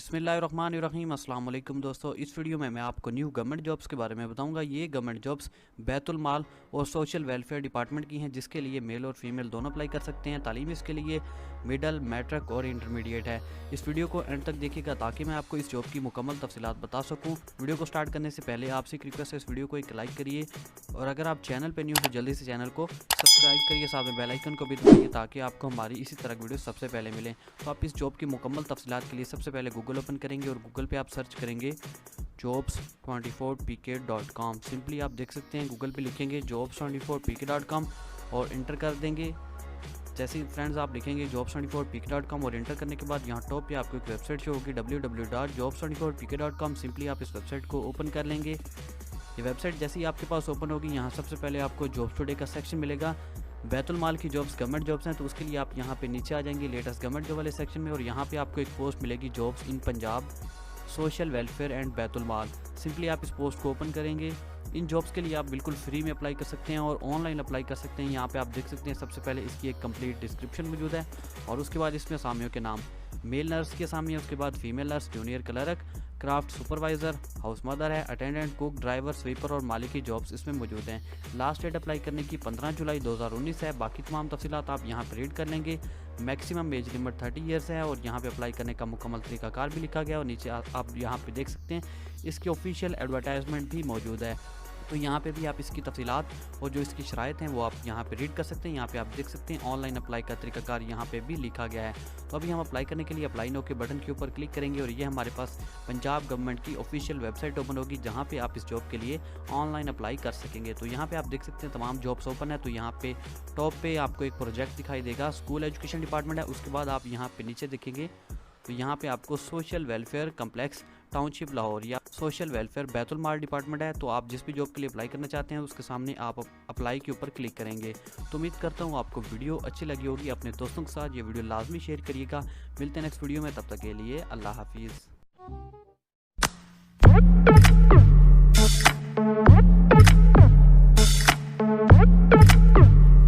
बिस्मिल्लाहिर्रहमानिर्रहीम। अस्सलामुअलैकुम दोस्तों, इस वीडियो में मैं आपको न्यू गवर्नमेंट जॉब्स के बारे में बताऊंगा। ये गवर्नमेंट जॉब्स बैतुल माल और सोशल वेलफेयर डिपार्टमेंट की हैं, जिसके लिए मेल और फीमेल दोनों अप्लाई कर सकते हैं। तालीम इसके लिए मिडल, मैट्रिक और इंटरमीडिएट है। इस वीडियो को एंड तक देखिएगा ताकि मैं आपको इस जॉब की मुकम्मल तफसीलात बता सकूँ। वीडियो को स्टार्ट करने से पहले आपसे एक रिक्वेस्ट है, इस वीडियो को एक लाइक करिए और अगर आप चैनल पर न्यू हो तो जल्दी से चैनल को सब्सक्राइब करिए, साथ में बेल आइकन को भी दबाइए ताकि आपको हमारी इसी तरह की वीडियो सबसे पहले मिले। तो आप इस जॉब की मुकम्मल तफसीलात के लिए सबसे पहले गूगल ओपन करेंगे और गूगल पे आप सर्च करेंगे jobs24pk.com। सिंपली आप देख सकते हैं गूगल पे लिखेंगे jobs24pk.com और इंटर कर देंगे। जैसे ही फ्रेंड्स आप लिखेंगे jobs24pk.com और इंटर करने के बाद यहाँ टॉप पे आपको एक वेबसाइट शो होगी www.jobs24pk.com। सिंपली आप इस वेबसाइट को ओपन कर लेंगे। ये वेबसाइट जैसे ही आपके पास ओपन होगी, यहाँ सबसे पहले आपको जॉब्स टुडे का सेक्शन मिलेगा। बैतुल माल की जॉब्स गवर्नमेंट जॉब्स हैं, तो उसके लिए आप यहाँ पे नीचे आ जाएंगे लेटेस्ट गवर्नमेंट जॉब वाले सेक्शन में और यहाँ पे आपको एक पोस्ट मिलेगी jobs in Punjab social welfare and Betul mall. Simply आप इस पोस्ट को ओपन करेंगे। इन जॉब्स के लिए आप बिल्कुल फ्री में अप्लाई कर सकते हैं और ऑनलाइन अप्लाई कर सकते हैं। यहाँ पे आप देख सकते हैं सबसे पहले इसकी एक कंप्लीट डिस्क्रिप्शन मौजूद है और उसके बाद इसमें असामियों के नाम, मेल नर्स की असामी है, उसके बाद female nurse, junior clerk, craft supervisor, house mother है, अटेंडेंट, कुक, ड्राइवर, स्वीपर और मालिक की जॉब्स इसमें मौजूद हैं। लास्ट डेट अप्लाई करने की 15 जुलाई 2019 है। बाकी तमाम तफसीलात आप यहाँ पर रीड कर लेंगे। मैक्सिमम एज लिमिट 30 ईयर्स है और यहाँ पे अप्लाई करने का मुकम्मल तरीकाकार भी लिखा गया और नीचे आप यहाँ पे देख सकते हैं इसकी ऑफिशियल एडवर्टाइजमेंट भी मौजूद है। तो यहाँ पे भी आप इसकी तफसीलात और जो इसकी शराइत हैं वो आप यहाँ पे रीड कर सकते हैं। यहाँ पे आप देख सकते हैं ऑनलाइन अप्लाई का तरीकाकार यहाँ पे भी लिखा गया है। तो अभी हम अप्लाई करने के लिए अप्लाई नाउ के बटन के ऊपर क्लिक करेंगे और ये हमारे पास पंजाब गवर्नमेंट की ऑफिशियल वेबसाइट ओपन होगी, जहाँ पे आप इस जॉब के लिए ऑनलाइन अप्लाई कर सकेंगे। तो यहाँ पे आप देख सकते हैं तमाम जॉब्स ओपन है। तो यहाँ पे टॉप पे आपको एक प्रोजेक्ट दिखाई देगा, स्कूल एजुकेशन डिपार्टमेंट है। उसके बाद आप यहाँ पे नीचे देखेंगे तो यहाँ पे आपको social welfare complex township Lahore या सोशल वेलफेयर बैतुल माल डिपार्टमेंट है। तो आप जिस भी जॉब के लिए अप्लाई करना चाहते हैं उसके सामने आप अप्लाई के ऊपर क्लिक करेंगे। तो उम्मीद करता हूँ आपको वीडियो अच्छी लगी होगी। अपने दोस्तों के साथ ये वीडियो लाजमी शेयर करिएगा। मिलते हैं नेक्स्ट वीडियो में, तब तक के लिए अल्लाह हाफिज़।